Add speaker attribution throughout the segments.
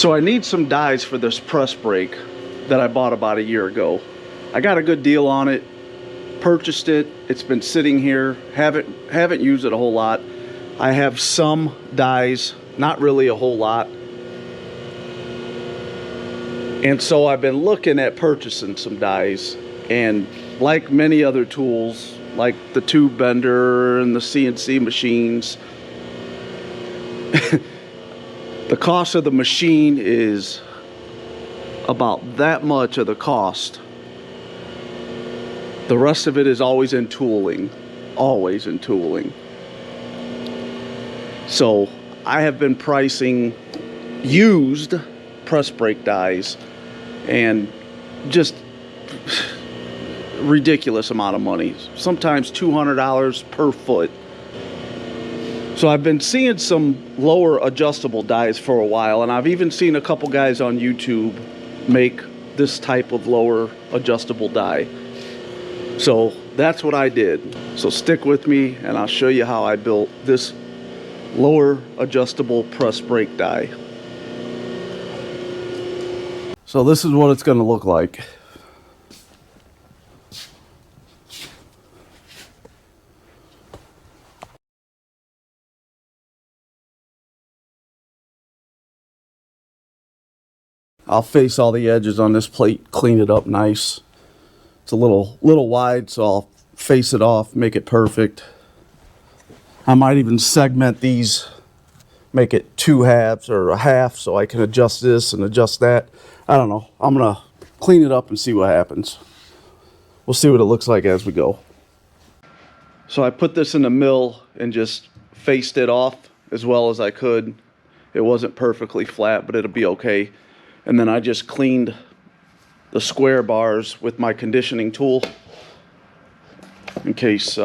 Speaker 1: So I need some dies for this press brake that I bought about a year ago. I got a good deal on it, purchased it. It's been sitting here, haven't used it a whole lot. I have some dies, not really a whole lot. And so I've been looking at purchasing some dies, and like many other tools, like the tube bender and the CNC machines, the cost of the machine is about that much of the cost. The rest of it is always in tooling, always in tooling. So I have been pricing used press brake dies, and just ridiculous amount of money, sometimes $200 per foot. So I've been seeing some lower adjustable dies for a while, and I've even seen a couple guys on YouTube make this type of lower adjustable die. So that's what I did. So stick with me and I'll show you how I built this lower adjustable press brake die. So this is what it's going to look like. I'll face all the edges on this plate, clean it up nice. It's a little wide, so I'll face it off, make it perfect. I might even segment these, make it 2 halves or a half, so I can adjust this and adjust that. I don't know. I'm gonna clean it up and see what happens. We'll see what it looks like as we go. So I put this in the mill and just faced it off as well as I could. It wasn't perfectly flat, but it'll be okay. And then I just cleaned the square bars with my conditioning tool, in case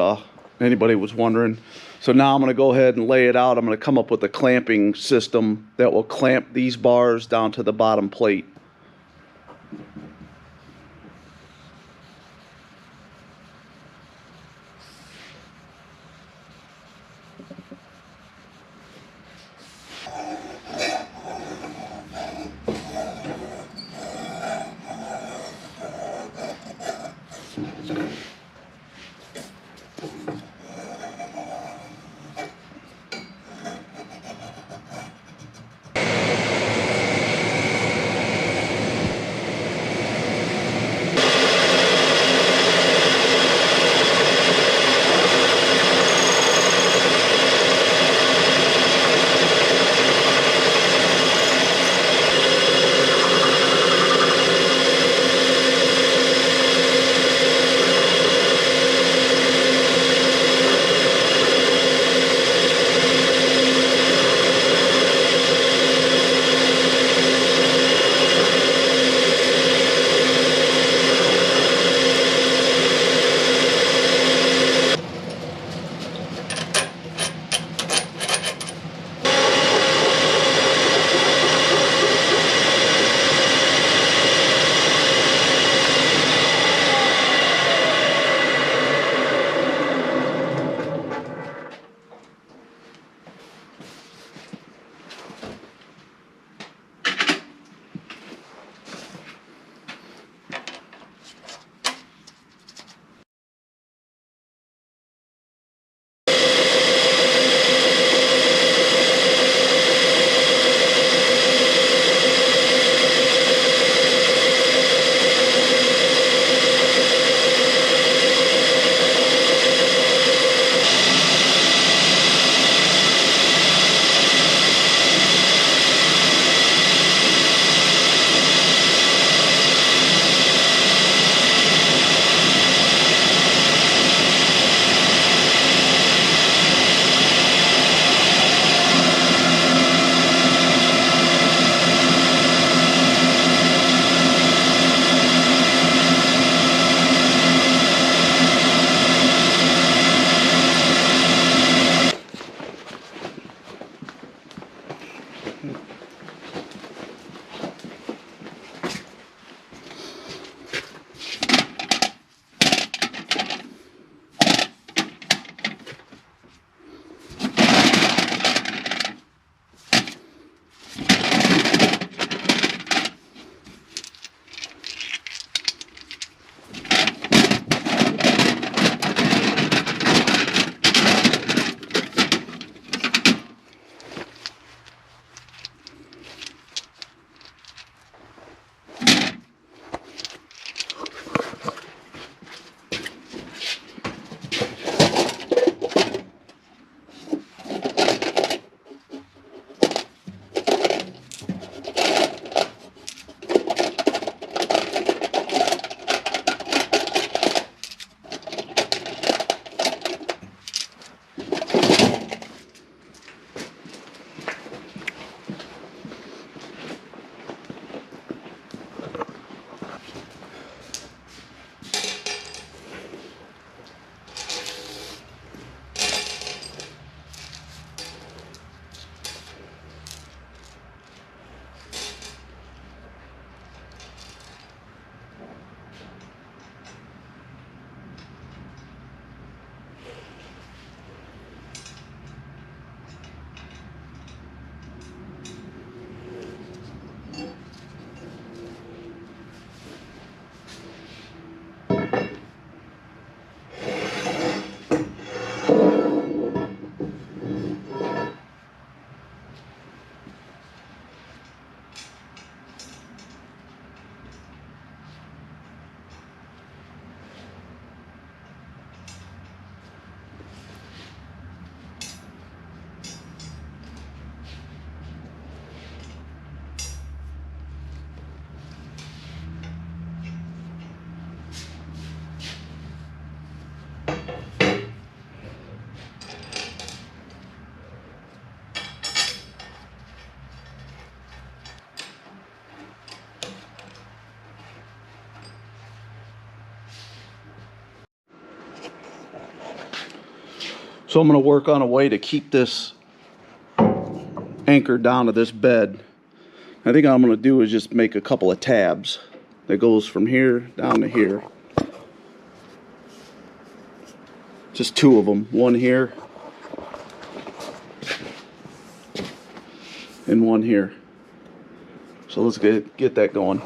Speaker 1: anybody was wondering. So now I'm going to go ahead and lay it out. I'm going to come up with a clamping system that will clamp these bars down to the bottom plate. So I'm going to work on a way to keep this anchored down to this bed. I think all I'm going to do is just make a couple of tabs that goes from here down to here. Just 2 of them, one here and one here. So let's get that going.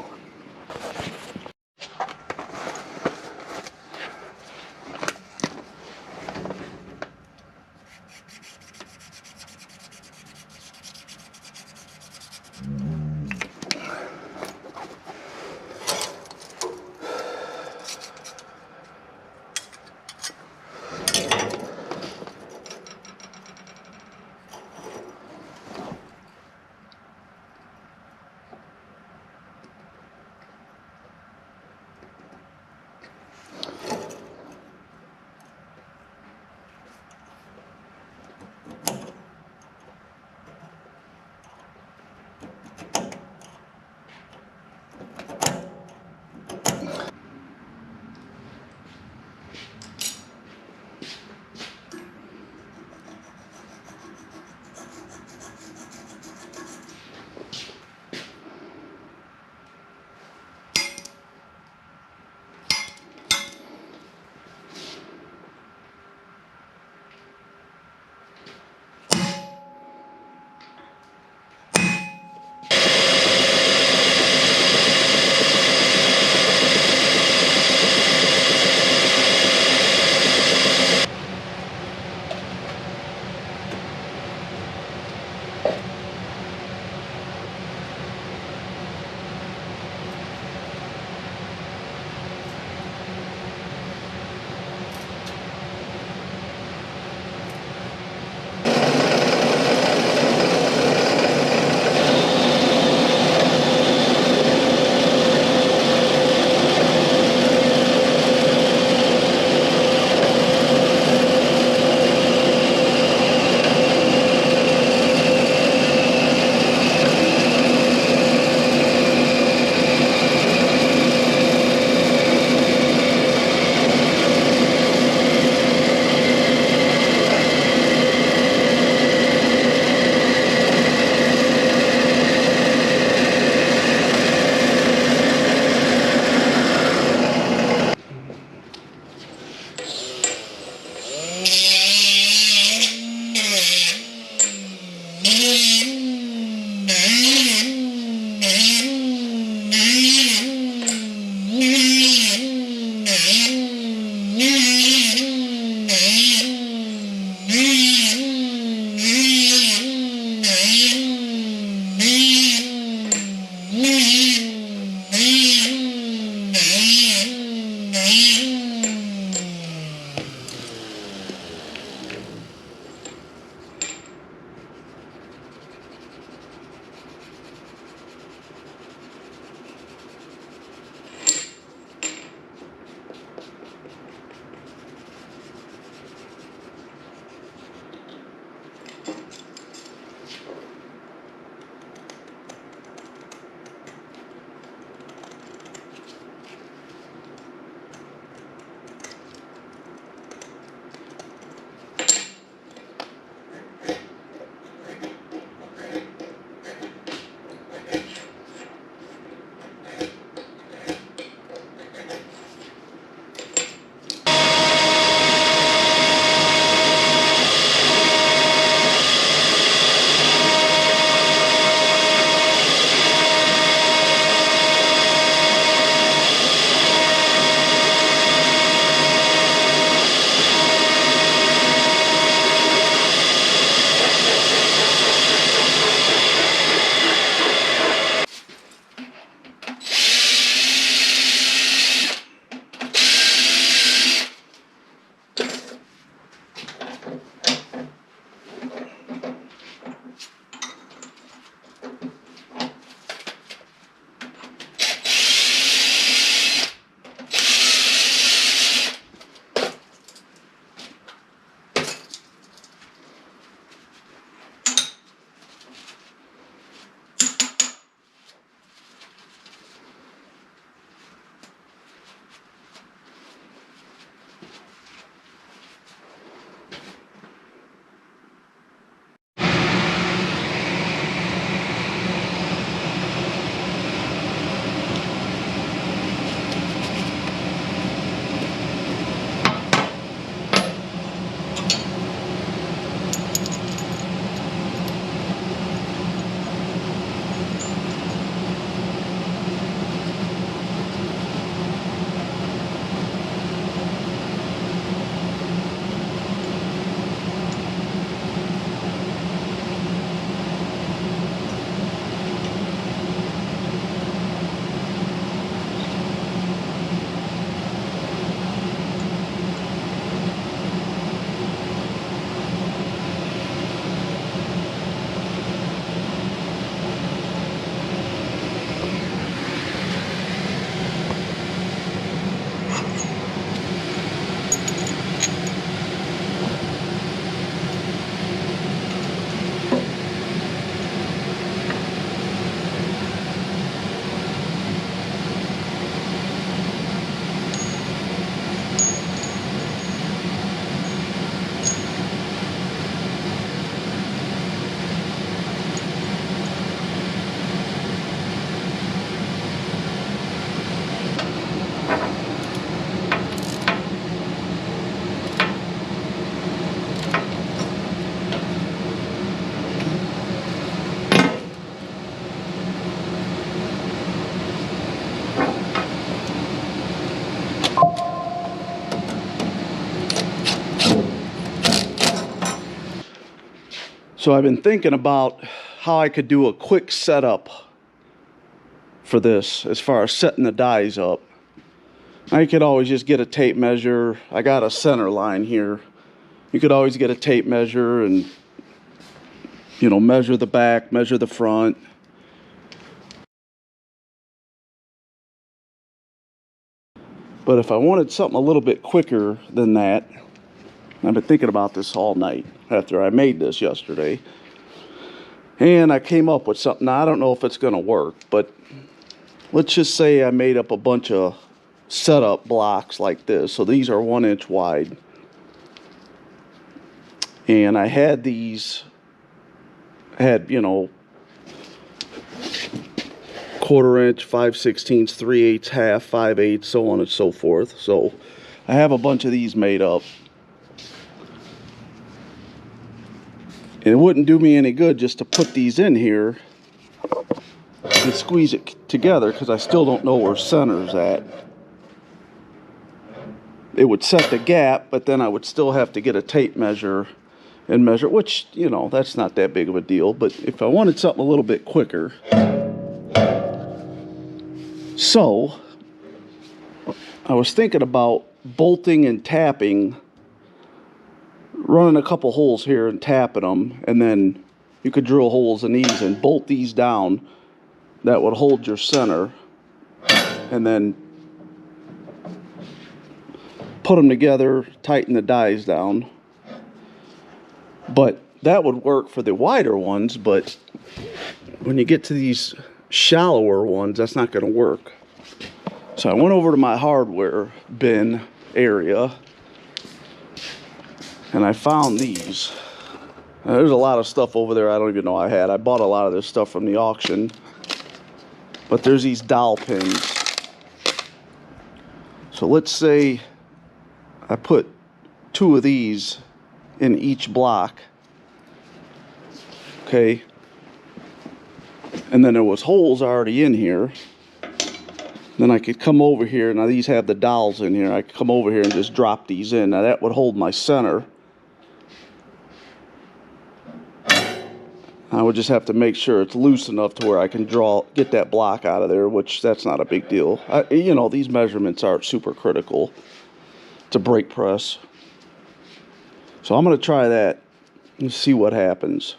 Speaker 1: So I've been thinking about how I could do a quick setup for this as far as setting the dies up. I could always just get a tape measure. I got a center line here. You could always get a tape measure and, you know, measure the back, measure the front. But if I wanted something a little bit quicker than that, I've been thinking about this all night after I made this yesterday. And I came up with something. Now, I don't know if it's going to work, but let's just say I made up a bunch of setup blocks like this. So these are 1 inch wide. And I had these, you know, 1/4 inch, 5/16, 3/8, half, 5/8, so on and so forth. So I have a bunch of these made up. And it wouldn't do me any good just to put these in here and squeeze it together because I still don't know where center's at. It would set the gap, but then I would still have to get a tape measure and measure, which, you know, that's not that big of a deal. But if I wanted something a little bit quicker, so I was thinking about bolting and tapping, running a couple holes here and tapping them, and then you could drill holes in these and bolt these down. That would hold your center, and then put them together, tighten the dies down. But that would work for the wider ones, but when you get to these shallower ones, that's not going to work. So I went over to my hardware bin area and I found these. Now, there's a lot of stuff over there I don't even know I had. I bought a lot of this stuff from the auction. But there's these dowel pins. So let's say I put 2 of these in each block. Okay. And then there was holes already in here. Then I could come over here. Now these have the dowels in here. I could come over here and just drop these in. Now that would hold my center. I would just have to make sure it's loose enough to where I can get that block out of there, which that's not a big deal. You know, these measurements aren't super critical. It's a brake press. So I'm going to try that and see what happens.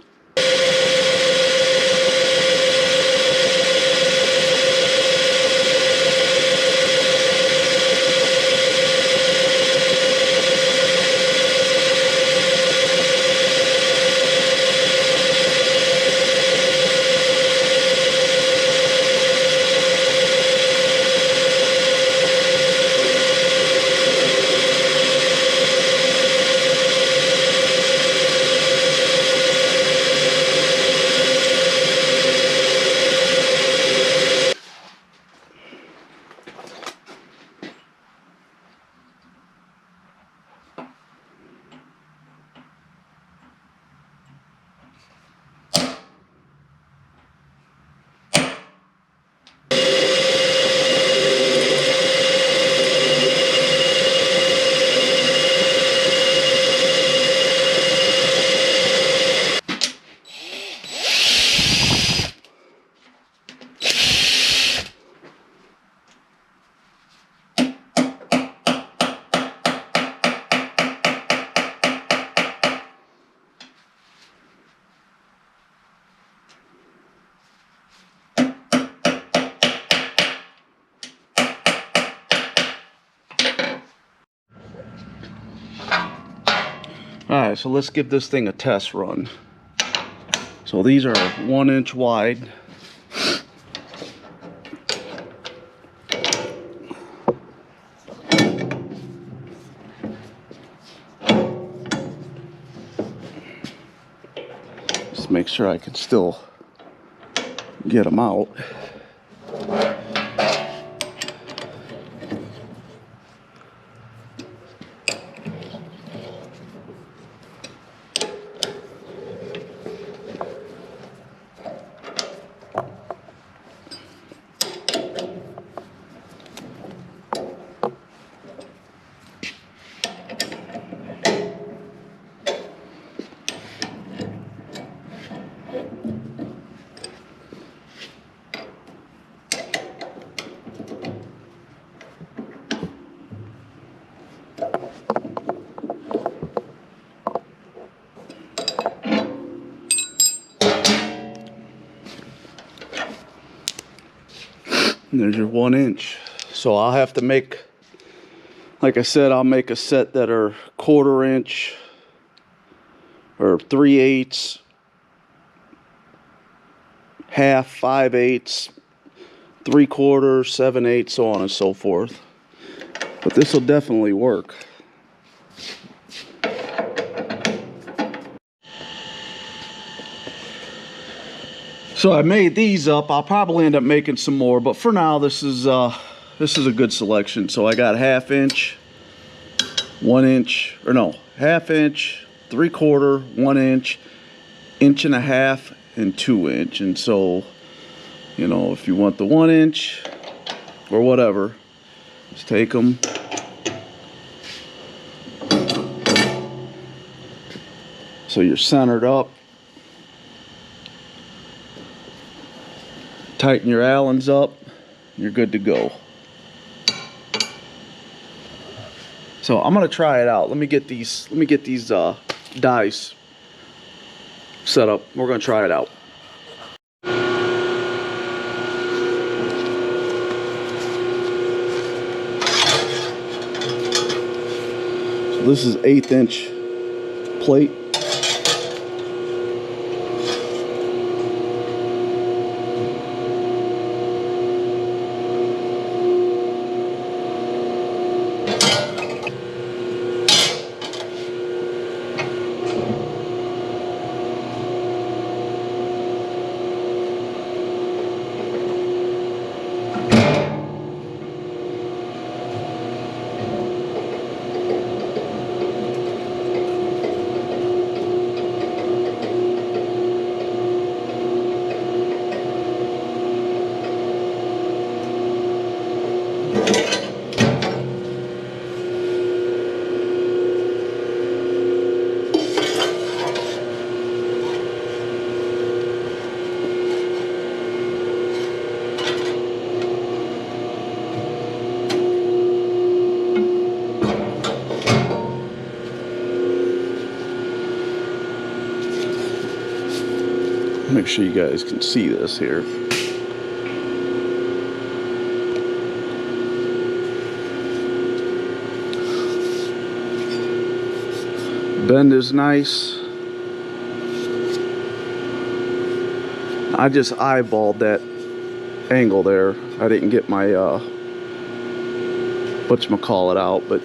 Speaker 1: Alright, so let's give this thing a test run. So these are 1 inch wide. Just make sure I can still get them out. And there's your 1 inch. So I'll have to make, like I said, I'll make a set that are 1/4 inch or 3/8, half, 5/8, 3/4, 7/8, so on and so forth. But this will definitely work. So I made these up. I'll probably end up making some more, but for now this is a good selection. So I got 1/2 inch, 1 inch, or no, 1/2 inch, 3/4, 1 inch, 1.5 inch, and 2 inch. And so, you know, if you want the 1 inch or whatever, just take them. So you're centered up. Tighten your Allens up, you're good to go. So I'm gonna try it out. Let me get these dies set up. We're gonna try it out. So this is 1/8 inch plate. Make sure you guys can see this here. Bend is nice. I just eyeballed that angle there. I didn't get my whatchamacallit out, but